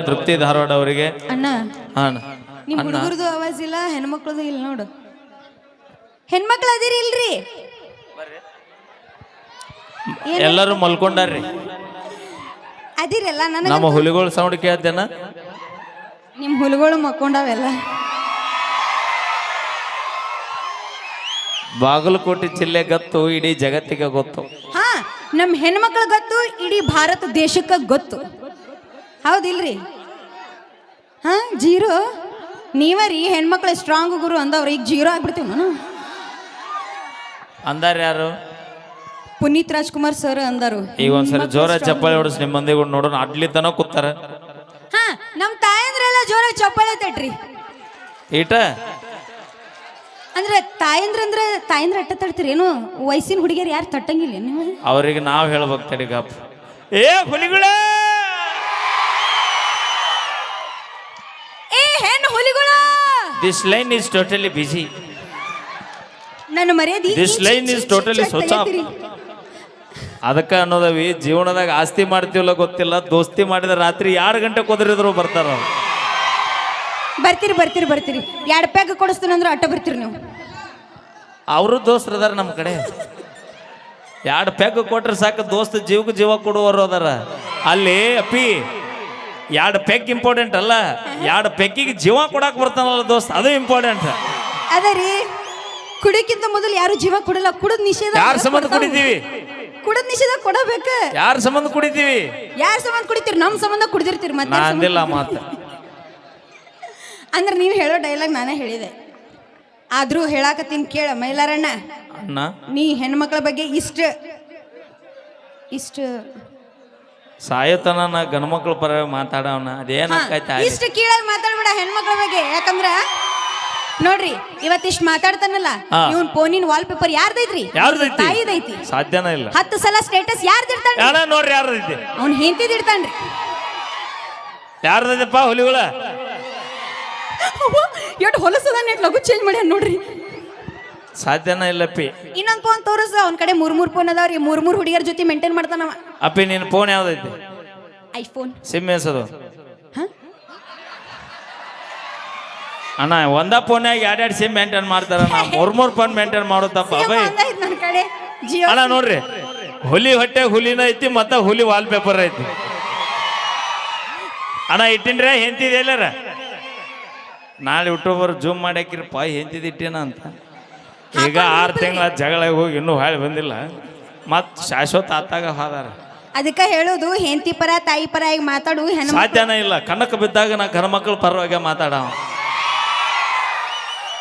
ತೃಪ್ತಿ ಧಾರವಾಡ ಅವರಿಗೆ. ಅಣ್ಣ ಅಣ್ಣ ನಿಮ್ ಹುಡುಗರದು ಆವಾಜ್ ಇಲ್ಲ, ಹೆಣ್ಮಕ್ಳದು ಇಲ್ಲ ನೋಡು. ಹೆಣ್ಮಕ್ಳು ಅದಿರಿ ಇಲ್ರಿ? ಎಲ್ಲರೂ ಮಲ್ಕೊಂಡಾರ್ರಿ. ಅದಿರಲ್ಲ ನನಗ. ನಮ್ಮ ಹುಲಿಗಳ ಸೌಂಡ್ ಕೇಳ್ತೇನ? ನಿಮ್ ಹುಲಿಗಳು ಮಕ್ಕೊಂಡಾವೆಲ್ಲ. ಬಾಗಲಕೋಟೆ ಜಿಲ್ಲೆ ಗೊತ್ತು, ಇಡೀ ಜಗತ್ತಿಗೆ ಗೊತ್ತು. ಹಾ, ನಮ್ ಹೆಣ್ಮಕ್ಳು ಗೊತ್ತು, ಇಡೀ ಭಾರತ ದೇಶಕ್ಕೆ ಗೊತ್ತು. ಹೌದಿಲ್ರಿ? ಹಾ, ಜೀರೋ ನೀವರಿ ಹೆಣ್ಮಕ್ಳು ಸ್ಟ್ರಾಂಗ್ ಗುರು ಅಂದವ್ರು, ಈಗ ಜೀರೋ ಆಗ್ಬಿಡ್ತೀವಿ ನಾನು. ಅಂದಾರ ಯಾರು? ಪುನೀತ್ ರಾಜ್ಕುಮಾರ್ ಸರ್ ಅಂದರು. ಈಗ ಒಂದ್ಸರಿ ಜೋರ ಚಪ್ಪಾಳೆ ಹೊಡಿಸ್ ನಿಮ್ಮ ಮಂದಿಗೆ ನೋಡೋಣ. ಅಡ್ಲಿ ತನ ಕೂತಾರ. ಹಾ, ನಮ್ ತಾಯಂದ್ರೆಲ್ಲ ಜೋರ ಚಪ್ಪಾಳೆ ತಟ್ರಿ. ಈಟ ಅಂದ್ರೆ ತಾಯಂದ್ರ ಅಟ್ಟ ತಡ್ತೀರಿ ಏನು? ವಯಸ್ಸಿನ ಹುಡುಗಿಯರು ಯಾರು ತಟ್ಟಂಗಿಲ್ಲ ನೀವು? ಅವ್ರಿಗೆ ನಾವ್ ಹೇಳ್ಬೇಕು ತಡಿ ಗಪ್. ಏ ಹುಲಿಗಳ, ಏ ಹೆಣ್ಣು ಹುಲಿಗಳ, this line is totally busy. ನನ್ನ ಮರ್ಯಾದಿ this line is totally switch off. ಅದಕ್ಕೆ ಅನ್ನೋದವಿ ಜೀವನದಾಗ ಆಸ್ತಿ ಮಾಡ್ತೀವಲ್ಲ ಗೊತ್ತಿಲ್ಲ, ದೋಸ್ತಿ ಮಾಡಿದ ರಾತ್ರಿ 2 ಗಂಟೆ ಕುದುರಿದ್ರು ಬರ್ತಾರ. ಬರ್ತೀರಿ ಬರ್ತೀರಿ ಬರ್ತೀರಿ 2 ಪ್ಯಾಕ್ ಕೊಡಿಸ್ತೀನಿ ಅಂದ್ರೆ ಅಟ್ಟ ಬರ್ತೀರಿ ನೀವು. ಅವರು ದೋಸ್ತರು ಅದಾರ ನಮ್ಮ ಕಡೆ. 2 ಪ್ಯಾಕ್ ಕೊಟ್ರೆ ಸಾಕು, ದೋಸ್ತ ಜೀವಕ್ಕೆ ಜೀವ ಕೊಡುವರು ಅದಾರ. ಅಲ್ಲಿ ಅಪ್ಪಿ 2 ಪ್ಯಾಕ್ ಇಂಪಾರ್ಟೆಂಟ್ ಅಲ್ಲ, 2 ಪ್ಯಾಕಿಗೆ ಜೀವ ಕೊಡಾಕ್ ಬರ್ತಾನಲ್ಲ ದೋಸ್ತ, ಅದು ಇಂಪಾರ್ಟೆಂಟ್. ಅದರಿ ಕುಡಿಯಕ್ಕಿಂತ ಮೊದಲು ಯಾರು ಜೀವ ಕೊಡಲ್ಲ. ಕುಡದ್ ನಿಷೇಧ. ಯಾರ ಸಂಬಂಧ ಕುಡಿತೀವಿ? ಕುಡದ್ ನಿಷೇಧ ಕೊಡಬೇಕ. ಯಾರ ಸಂಬಂಧ ಕುಡಿತೀವಿ? ಯಾರ ಸಂಬಂಧ ಕುಡಿತೀರಿ? ನಮ್ ಸಂಬಂಧ ಕುಡಿದಿರ್ತೀರಿ. ಮತ್ತೆ ನಾ ಅಂದಿಲ್ಲ ಮಾತ. ಅಂದ್ರೆ ನೀವು ಹೇಳೋ ಡೈಲಾಗ್ ನಾನೇ ಹೇಳಿದೆ, ಆದ್ರೂ ಹೇಳಾಕತ್ತೀನಿ ಕೇಳ ಮೈಲಾರಣ್ಣ. ಅಣ್ಣ, ನೀ ಹೆಣ್ಮಕ್ಳ ಬಗ್ಗೆ ಇಷ್ಟ ಸಾಯತನ ನಾ ಗಂಡ್ಮಕ್ಳ ಪರ ಮಾತಾಡವನ ಅದೇನಾಕೈತ ಇಷ್ಟ ಕೀಳಾಗಿ ಮಾತಾಡ್ಬೇಡ ಹೆಣ್ಮಕ್ಳ ಬಗ್ಗೆ. ಯಾಕಂದ್ರ ನೋಡ್ರಿ, ಇವತ್ತಿಷ್ಟು ಮಾತಾಡ್ತಾನಲ್ಲ, ಇವನ್ ಫೋನಿನ ವಾಲ್ ಪೇಪರ್ ಯಾರ್ದೈತ್ರಿ? ತಾಯಿದೈತಿ. ಸಾಧ್ಯನ ಇಲ್ಲ. 10 ಸಲ ಸ್ಟೇಟಸ್ ಯಾರ್ದಿರ್ತಾನ ನೋಡ್ರಿ, ಯಾರ್ದೈತಿ? ಅವ್ನ್ ಹೆಂಡತಿದಿರ್ತಾನ್ರಿ. ಯಾರ್ದೈತಪ್ಪ ಹುಲಿಗಳ? ಎಷ್ಟು ಹೊಲಸದ ನೆಟ್ ಲಗು ಚೇಂಜ್ ಮಾಡ್ಯಾನ ನೋಡ್ರಿ. ಸಾಧ್ಯನ ಇಲ್ಲಪ್ಪಿ. ಇನ್ನೊಂದ್ ಫೋನ್ ತೋರಿಸ, ಅವ್ನ ಕಡೆ 3 ಫೋನ್ ಅದಾವ್ರಿ. 3 ಹುಡುಗಿಯರ ಜೊತೆ ಮೇಂಟೈನ್ ಮಾಡ್ತಾನವ. ಅಪ್ಪಿ ನಿನ್ ಫೋನ್ ಯಾವ್ದೈತಿ? ಐಫೋನ್. ಸಿಮ್ ಎಸದು ಅಣ್ಣ? ಒಂದ ಫೋನ್ಯಾಗ 2 ಸಿಮ್ ಮೇಂಟೈನ್ ಮಾಡ್ತಾರ. ನಾ 3 ಫೋನ್ ಮೇಂಟೈನ್ ಮಾಡೋ ತಪ್ಪ ಬೈ. ನನ್ನ ಕಡೆ ಜಿಯೋ. ಅಣ್ಣ ನೋಡ್ರಿ, ಹುಲಿ ಹೊಟ್ಟೆ ಹುಲಿನ ಐತಿ, ಮತ್ತ ಹುಲಿ ವಾಲ್ ಪೇಪರ್ ಐತಿ. ಅಣ್ಣ ಇಟ್ಟಿನ್ರಿ ಹೆಂತಿದೆ ಎಲ್ಲಾರ? ನಾಳೆ ಯೂಟ್ಯೂಬರ್ ಜೂಮ್ ಮಾಡಿ ಹಾಕಿರಪ್ಪ ಹೆಂತಿದ್ ಇಟ್ಟಿನ ಅಂತ. ಈಗ 6 ತಿಂಗಳ ಜಗಳ ಹೋಗಿ ಇನ್ನೂ ಹಾಳಿ ಬಂದಿಲ್ಲ, ಮತ್ ಶಾಶ್ವತ ಆತಾಗ ಹೋದಾರ. ಅದಕ್ಕೆ ಹೇಳೋದು, ಹೆಂಡತಿ ಪರ ತಾಯಿ ಪರ ಆಗಿ ಮಾತಾಡು. ಸಾಧ್ಯನ ಇಲ್ಲ. ಕನಕ ಬಿದ್ದಾಗ ನಾ ಗಣಮಕ್ಳ ಪರವಾಗಿ ಮಾತಾಡವ.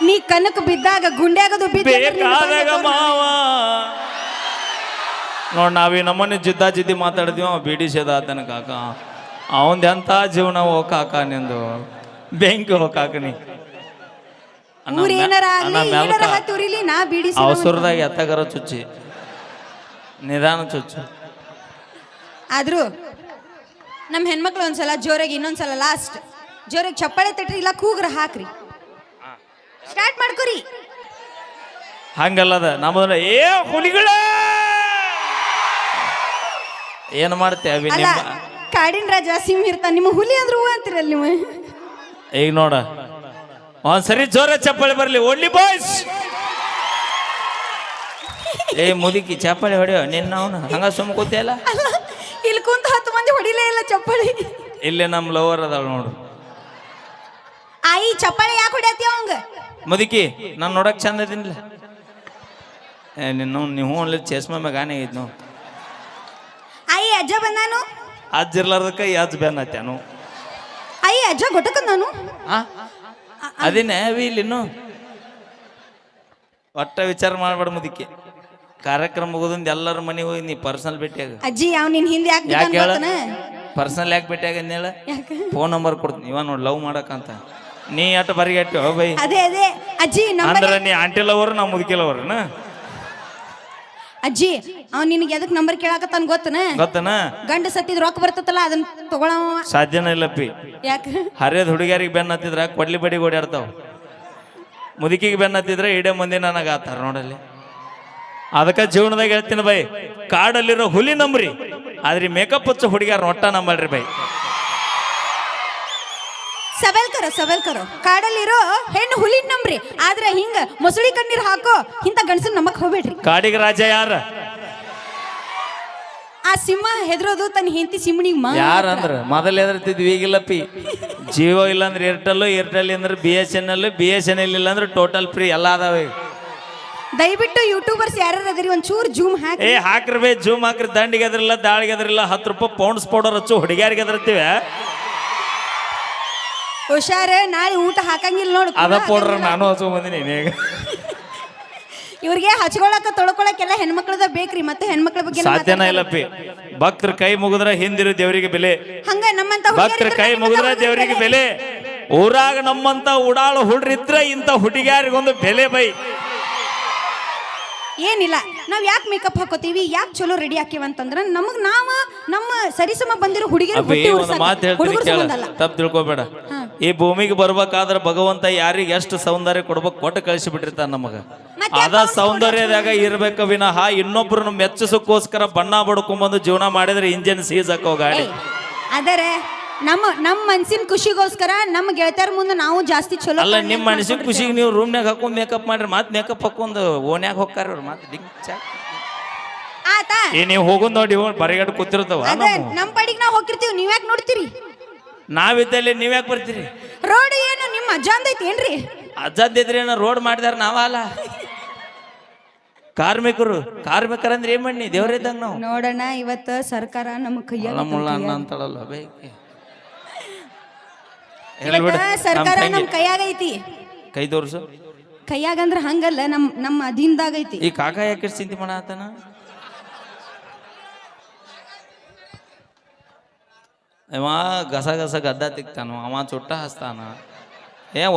ನೀ ಕನಕ ಬಿದ್ದಾಗ ಗುಂಡ್ಯಾಗದು ಬೇಕಾದಾಗ ಮಾವ ನೋಡ್, ನಾವೀ ನಮ್ಮನೆ ಜಿದ್ದಿ ಮಾತಾಡಿದ್ವಿ. ಅವ ಬಿಡಿಸಿದ ಆತನ ಕಾಕ, ಅವಂದ ಎಂತ ಜೀವನ ಹೋ ಕಾಕ, ನಿಂದು ಬೆಂಕಿ ಹೋ ಕಾಕ. ನೀ ಅವಸರದಾಗ ಎತ್ತಗರ ಚುಚ್ಚಿ ನಿಧಾನ ಚುಚ್ಚು. ಆದ್ರೂ ನಮ್ಮ ಹೆಣ್ಮಕ್ಳು ಒಂದ್ಸಲ ಜೋರಾಗಿ, ಇನ್ನೊಂದ್ಸಲ ಲಾಸ್ಟ್ ಜೋರಾಗಿ ಚಪ್ಪಾಳೆ ತಟ್ರಿ, ಇಲ್ಲ ಕೂಗ್ರ ಹಾಕ್ರಿ. ಸ್ಟಾರ್ಟ್ ಮಾಡ್ಕೊರಿ. ಹಂಗಲ್ಲದ ನಮ್ಮದ. ಏ ಹುಲಿಗಳ ಏನ್ ಮಾಡ್ತೇವೆ? ಕಾಡಿನ ರಾಜ ಸಿಂಹ ಇರ್ತಾನ, ನಿಮ್ಮ ಹುಲಿ ಅಂದ್ರು ಅಂತೀರಲ್ಲ ನೀವು. ಈಗ ನೋಡ, ಒಂದ್ಸರಿ ಜೋರ ಚಪ್ಪಾಳೆ ಬರ್ಲಿ. Only boys. ಏ ಮುದುಕಿ ಚಪ್ಪಾಳೆ ಹೊಡೆಯೋ ನಿನ್ನ. ಅವನು ಹಂಗ ಸುಮ್ಮ ಕೂತಿಯಲ್ಲ, ಇಲ್ಲಿ ಕುಂತ 10 ಮಂದಿ ಹೊಡಿಲೇ ಇಲ್ಲ ಚಪ್ಪಾಳೆ. ಇಲ್ಲೇ ನಮ್ ಲವರ್ ಅದಾಳ ನೋಡು. ಆಯಿ ಚಪ್ಪಾಳೆ ಯಾಕೆ ಹೊಡ್ಯಾತಿ ಅವಂಗ? ಮುದುಕಿ ನಾನು ನೋಡಕ್ ಚಂದ ಇದೀನಿಲ್ಲ. ನೀವು ಅಲ್ಲಿ ಚಸ್ಮಾ ಮ್ಯಾಗಾನೆ ಐತ್ ನಾವು. ಆಯಿ ಅಜ್ಜ ಬಂದಾನು. ಅಜ್ಜಿರ್ಲಾರ್ದಕ್ಕ ಈ ಅಜ್ಜ ಬ್ಯಾನ್ ಹತ್ಯಾನು. ಆಯಿ ಅಜ್ಜ ಗೊತ್ತಕ ನಾನು ಅದೇನೆ ಇಲ್ಲಿನ್ನು ಒಟ್ಟ ವಿಚಾರ ಮಾಡ್ಬೇಡ ಮುದುಕಿ. ಕಾರ್ಯಕ್ರಮ ಮುಗಿದಿಂದ ಎಲ್ಲರ ಮನೆಗೆ ಹೋಗಿ ನೀ ಪರ್ಸನಲ್ ಭೇಟಿಯಾಗ. ಅಜ್ಜಿ ಅವ್ನು ನಿನ್ ಹಿಂದೆ ಯಾಕೆ ಹೇಳ? ಪರ್ಸನಲ್ ಯಾಕೆ ಭೇಟಿಯಾಗ ಹೇಳ? ಫೋನ್ ನಂಬರ್ ಕೊಡ್ತೀನಿ, ಇವ ನೋಡಿ ಲವ್ ಮಾಡಕಂತ. ನೀ ಅಟ್ ಬರಿಗಟ್ಟಿ ಹೋ ಬೈ. ಅದೇ ಅಜ್ಜಿ ಅಂದ್ರೆ ನೀ ಆಂಟಿ ಲವರ್, ನಾ ಮುದುಕಿ ಲವರ್ನ. ಅಜ್ಜಿ ಅವ್ನು ನಿನಗೆ ಎದಕ್ ನಂಬರ್ ಕೇಳಾಕತ್ತಾನ ಗೊತ್ತನ? ಗಂಡ ಸತ್ತಿದ್ ರೊಕ್ಕ ಬರ್ತತಲ್ಲ, ಅದನ್ನ ತಗೊಳವ. ಸಾಧ್ಯನ ಇಲ್ಲಪ್ಪಿ. ಯಾಕೆ? ಹರಿಯದ ಹುಡುಗಿಯರಿಗೆ ಬೆನ್ನ ಹತ್ತಿದ್ರ ಕೊಡ್ಲಿ ಬಡಿ ಓಡಾಡ್ತಾವ. ಮುದುಕಿಗೆ ಬೆನ್ನ ಹತ್ತಿದ್ರೆ ಇಡೇ ಮಂದಿ ನನಗ ಆತಾರ ನೋಡಲ್ಲಿ. ಅದಕ್ಕೆ ಜೀವನದಾಗ ಹೇಳ್ತೀನಿ ಬೈ, ಕಾಡಲ್ಲಿರೋ ಹುಲಿ ನಂಬ್ರಿ, ಆದ್ರೆ ಮೇಕಪ್ ಹಚ್ಚೋ ಹುಡುಗಿಯಾರ ಒಟ್ಟ ನಂಬಲ್ರಿ ಬೈ. ಸವೆಲ್ ಕರೋ ಕಾಡಲ್ಲಿರೋ ಹೆಣ್ಣು ಹುಲಿನ ನಂಬ್ರಿ ಆದ್ರೆ ಹಿಂಗ ಮೊಸಳಿ ಕಣ್ಣೀರ್ ಹಾಕೋ ಇಂತ ಗಂಡಸನ್ ನಂಬಕ್ ಹೋಗ್ಬೇಡ್ರಿ. ಕಾಡಿಗೆ ರಾಜ ಯಾರ? ಆ ಸಿಂಹ ಹೆದರೋದು ತನ್ನ ಹೆಂಡತಿ ಸಿಂಹಣಿಗೆ ಯಾರಂದ್ರ ಮೊದಲು ಹೆದರ್ತಿದ್ವಿ, ಈಗಿಲ್ಲಪ್ಪಿ. ಜಿಯೋ ಇಲ್ಲಾಂದ್ರೆ ಏರ್ಟೆಲ್, ಏರ್ಟೆಲ್ ಅಂದ್ರೆ BSNL, BSNL ಇಲ್ಲ ಅಂದ್ರೆ ಟೋಟಲ್ ಫ್ರೀ ಎಲ್ಲ ಅದಾವೆ. ದಯವಿಟ್ಟು ಯೂಟ್ಯೂಬರ್ಸ್ ಯಾರು ಅದರಿ ಒಂಚೂರು ಜೂಮ್ ಹಾಕಿ. ಹಾಕ್ರಿ ಜೂಮ್ ಹಾಕ್ರಿ. ದಂಡಿಗೆ ಎದ್ರಿಲ್ಲ, ದಾಳಿಗೆ ಎದ್ರಿಲ್ಲ. 10 ರೂಪಾಯಿ ಪೌಂಡ್ಸ್ ಪೌಡರ್ ಹಚ್ಚು ಹುಡುಗಿಯಾರಿಗೆ ಎದರ್ತೀವಿ. ಹುಷಾರ, ನಾಳೆ ಊಟ ಹಾಕಂಗಿಲ್ಲ ನೋಡು. ಅದ ಪೌಡರ್ ನಾನು ಹಚ್ಚು ಬಂದಿನಿ. ಇವ್ರಿಗೆ ಹಚ್ಕೊಳಕ ತೊಳ್ಕೊಳಕ್ಕೆಲ್ಲ ಹೆಣ್ಮಕ್ಳದ ಬೇಕ್ರಿ. ಮತ್ತೆ ಹೆಣ್ಮಕ್ಳ ಬಗ್ಗೆ ಸಾಧ್ಯನ ಇಲ್ಲಪ್ಪಿ. ಭಕ್ತರ ಕೈ ಮುಗಿದ್ರ ಹಿಂದಿರು ದೇವರಿಗೆ ಬೆಲೆ. ಹಂಗ ನಮ್ಮಂತ ಭಕ್ತರ ಕೈ ಮುಗಿದ್ರ ದೇವರಿಗೆ ಬೆಲೆ. ಊರಾಗ ನಮ್ಮಂತ ಉಡಾಳು ಹುಡ್ರಿದ್ರ ಇಂತ ಹುಡುಗಿಯಾರಿಗೊಂದು ಬೆಲೆ ಬೈ. ಏನಿಲ್ಲ, ನಾವ್ ಯಾಕೆ ಮೇಕಪ್ ಹಾಕೋತೀವಿ, ಯಾಕೆ ಚಲೋ ರೆಡಿ ಹಾಕಿವಂತಂದ್ರ ನಮಗ್ ನಮ್ಮ ಸರಿಸಮ ಬಂದಿರೋ ಹುಡುಗಿಯರು ಒಂದು ಮಾತು ಹೇಳ್ತೀನಿ ಕೇಳ, ತಪ್ಪು ತಿಳ್ಕೊಬೇಡ. ಈ ಭೂಮಿಗೆ ಬರ್ಬೇಕಾದ್ರ ಭಗವಂತ ಯಾರಿಗೆ ಎಷ್ಟು ಸೌಂದರ್ಯ ಕೊಡ್ಬೇಕು ಕೊಟ್ಟು ಕಳಿಸಿ ಬಿಟ್ಟಿರ್ತಾನ ನಮಗ. ಅದ ಸೌಂದರ್ಯದಾಗ ಇರ್ಬೇಕ ವಿನಃ ಇನ್ನೊಬ್ರನ್ನ ಮೆಚ್ಚಿಸಕ್ಕೋಸ್ಕರ ಬಣ್ಣ ಬಡ್ಕೊಂಬಂದು ಜೀವನ ಮಾಡಿದ್ರೆ ಇಂಜಿನ್ ಸೀಸ್ ಹಾಕೋ ಗಾಡಿ. ಆದರೆ ನಮ್ಮ ಮನ್ಸಿನ ಖುಷಿಗೋಸ್ಕರ ನಮ್ಮ ಗೆಳತಿಯರ ಮುಂದೆ ನಾವು ಜಾಸ್ತಿ ಚಲೋ ಅಲ್ಲ. ನಿಮ್ಮ ಮನಸ್ಸಿನ ಖುಷಿಗೆ ನೀವು ರೂಮ್ನಾಗ ಹಾಕೊಂಡ್ ಮೇಕಪ್ ಮಾಡ್ರಿ, ಮತ್ತೆ ಮೇಕಪ್ ಹಾಕೊಂಡ್ ಓನ್ಯಾಗ ಹೋಗ್ತಾರ ಅವ್ರು. ಮತ್ತೆ ನೀವು ಹೋಗೋದ್ ನೋಡಿ ಬರಿಗಟ್ಟು ಕೂತಿರ್ತಾವ. ನಮ್ಮ ಪಾಡಿಗೆ ನಾವು ಹೋಗಿರ್ತೀವಿ, ನೀವ್ ಯಾಕೆ ನೋಡ್ತೀರಿ? ನಾವಿದ್ದಲ್ಲಿ ನೀವ್ ಯಾಕೆ ಬರ್ತೀರಿ? ರೋಡ್ ಏನು ನಿಮ್ಮ ಅಜ್ಜಾಂದ ಐತಿ ಏನ್ರಿ? ಅಜ್ಜಾದಿದ್ರಿ ಏನೋ ರೋಡ್ ಮಾಡಿದಾರ, ನಾವಲ್ಲ. ಕಾರ್ಮಿಕರಂದ್ರೆ ಏನ್ ಮಾಡಿ ದೇವ್ರಿದ್ದಂಗ ನಾವು ನೋಡೋಣ. ಇವತ್ತು ಸರ್ಕಾರ ನಮ್ಮ ಕೈಯಾಗ ಅಂತಾಳಲ್ಲ ಬೇಕೆ ಸರ್ಕಾರ ನಮ್ ಕೈಯಾಗ ಐತಿ. ಕೈ ತೋರ್ಸು. ಕೈಯಾಗ ಅಂದ್ರ ಹಂಗಲ್ಲ, ನಮ್ಮ ಅಧೀನದಾಗ ಐತಿ. ಈ ಕಾಕ ಯಾಕೆ ಚಿಂತೆ ಮಾಡಾತನ? ಅವ ಗಸ ಗದ್ದ ತಿಕ್ತಾನ, ಅವ ಚುಟ್ಟ ಹಸ್ತಾನ.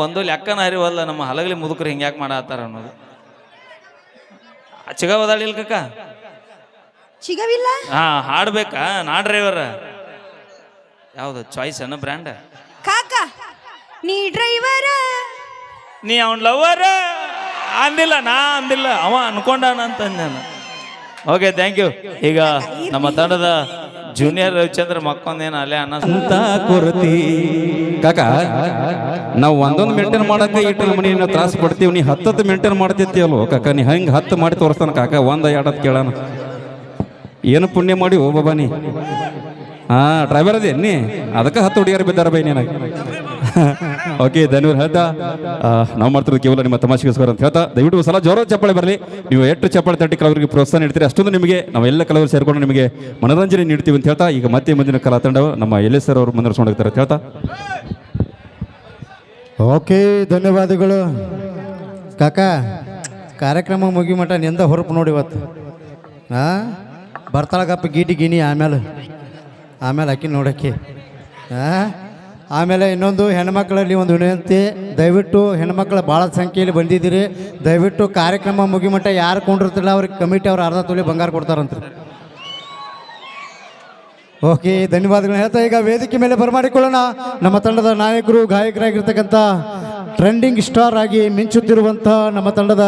ಒಂದು ಲೆಕ್ಕನ ಹರಿವಲ್ಲ. ನಮ್ಮ ಹಲಗಲಿ ಮುದುಕರು ಹಿಂಗ್ಯಾಕೆ ಮಾಡಾತಾರ ಅನ್ನೋದು. ಚಿಗವದಾಳಿ ಇಲ್ ಕಕ್ಕ ಚಿಗವಿಲ್ಲ. ಹಾಡ್ಬೇಕಾ? ನಾ ಡ್ರೈವರ್. ಯಾವ್ದು ಚಾಯ್ಸ್ ಅನ್ನ ಬ್ರ್ಯಾಂಡ್? ಕಾಕ ನೀ ಡ್ರೈವರ, ನೀ ಅವನ್ ಲವರ್ ಅಂದಿಲ್ಲ. ನಾ ಅಂದಿಲ್ಲ, ಅವ ಅನ್ಕೊಂಡಾನ ಅಂತ ನಾನು. Okay, thank you. ಈಗ ನಮ್ಮ ತಂಡದ ಜೂನಿಯರ್ ರವಿಚಂದ್ರ ಮಕ್ಕೊಂದೇನು ಅಲ್ಲೇ ಅನ್ನಂತ ಕೊರತಿ ಕಾಕ. ನಾವು ಒಂದೊಂದು ಮೇಂಟೈನ್ ಮಾಡಕ್ಕೆ ಇಟ್ಟು ಮನಿ ತ್ರಾಸ ಪಡ್ತೀವಿ. ನೀ 10 ಮೇಂಟೈನ್ ಮಾಡ್ತಿರ್ತಿ ಅಲ್ವ ಕಾಕ? ನೀ ಹಂಗೆ 10 ಮಾಡಿ ತೋರಿಸ್ತಾನ ಕಾಕ. 1 2 ಕೇಳೋಣ. ಏನು ಪುಣ್ಯ ಮಾಡಿ ಓ ಬಾಬಾ ನೀ. ಡ್ರೈವರ್ ಅದೇ ನೀ, ಅದಕ್ಕೆ 10 ಹುಡುಗಿಯರು ಬಿದ್ದಾರ ಬೈ ನೀನಾಗ. ಓಕೆ, ಧನ್ಯವಾದ ಹೇಳ್ತಾ ನಾವು ಮಾಡ್ತಿರೋದು ಕೇವಲ ನಿಮ್ಮ ತಮಾಷೆಗೋಸ್ಕರ ಅಂತ ಹೇಳ್ತಾ, ದಯವಿಟ್ಟು ಸಲ ಜೋರ ಚಪ್ಪಾಳೆ ಬರಲಿ. ನೀವು ಎಷ್ಟು ಚಪ್ಪಾಳೆ ತಟ್ಟಿ ಕಲಾವಿದರಿಗೆ ಪ್ರೋತ್ಸಾಹ ನೀಡ್ತೀರಿ ಅಷ್ಟೊಂದು ನಿಮಗೆ ನಾವೆಲ್ಲ ಕಲಾವಿದರು ಸೇರಿಕೊಂಡು ನಿಮಗೆ ಮನೋರಂಜನೆ ನೀಡ್ತೀವಿ ಅಂತ ಹೇಳ್ತಾ, ಈಗ ಮತ್ತೆ ಮುಂದಿನ ಕಲಾ ತಂಡ ನಮ್ಮ LS ಸರ್ ಅವರು ಮುಂದುವರ್ಸ್ಕೊಂಡು ಹೋಗ್ತಾರೆ ಅಂತ ಹೇಳ್ತಾ. ಓಕೆ, ಧನ್ಯವಾದಗಳು ಕಾಕ. ಕಾರ್ಯಕ್ರಮ ಮುಗಿ ಮಟ್ಟ ನಿಂದ ಹೊರಪು ನೋಡಿ ಇವತ್ತು. ಬರ್ತಾಳಗಪ್ಪ ಗಿನಿ ಆಮೇಲೆ ಆಕಿ ನೋಡಕ್ಕೆ. ಆಮೇಲೆ ಇನ್ನೊಂದು ಹೆಣ್ಮಕ್ಳಲ್ಲಿ ಒಂದು ವಿನಂತಿ, ದಯವಿಟ್ಟು ಹೆಣ್ಮಕ್ಳು ಭಾಳ ಸಂಖ್ಯೆಯಲ್ಲಿ ಬಂದಿದ್ದೀರಿ. ದಯವಿಟ್ಟು ಕಾರ್ಯಕ್ರಮ ಮುಗಿಮಟ್ಟ ಯಾರು ಕೊಂಡಿರ್ತಿಲ್ಲ ಅವ್ರಿಗೆ ಕಮಿಟಿ ಅವ್ರು ಅರ್ಧ ತೊಲೆ ಬಂಗಾರ ಕೊಡ್ತಾರಂತ. ಓಕೆ, ಧನ್ಯವಾದಗಳು ಹೇಳ್ತಾ ಈಗ ವೇದಿಕೆ ಮೇಲೆ ಬರಮಾಡಿಕೊಳ್ಳೋಣ ನಮ್ಮ ತಂಡದ ನಾಯಕರು, ಗಾಯಕರಾಗಿರ್ತಕ್ಕಂಥ ಟ್ರೆಂಡಿಂಗ್ ಸ್ಟಾರ್ ಆಗಿ ಮಿಂಚುತ್ತಿರುವಂಥ ನಮ್ಮ ತಂಡದ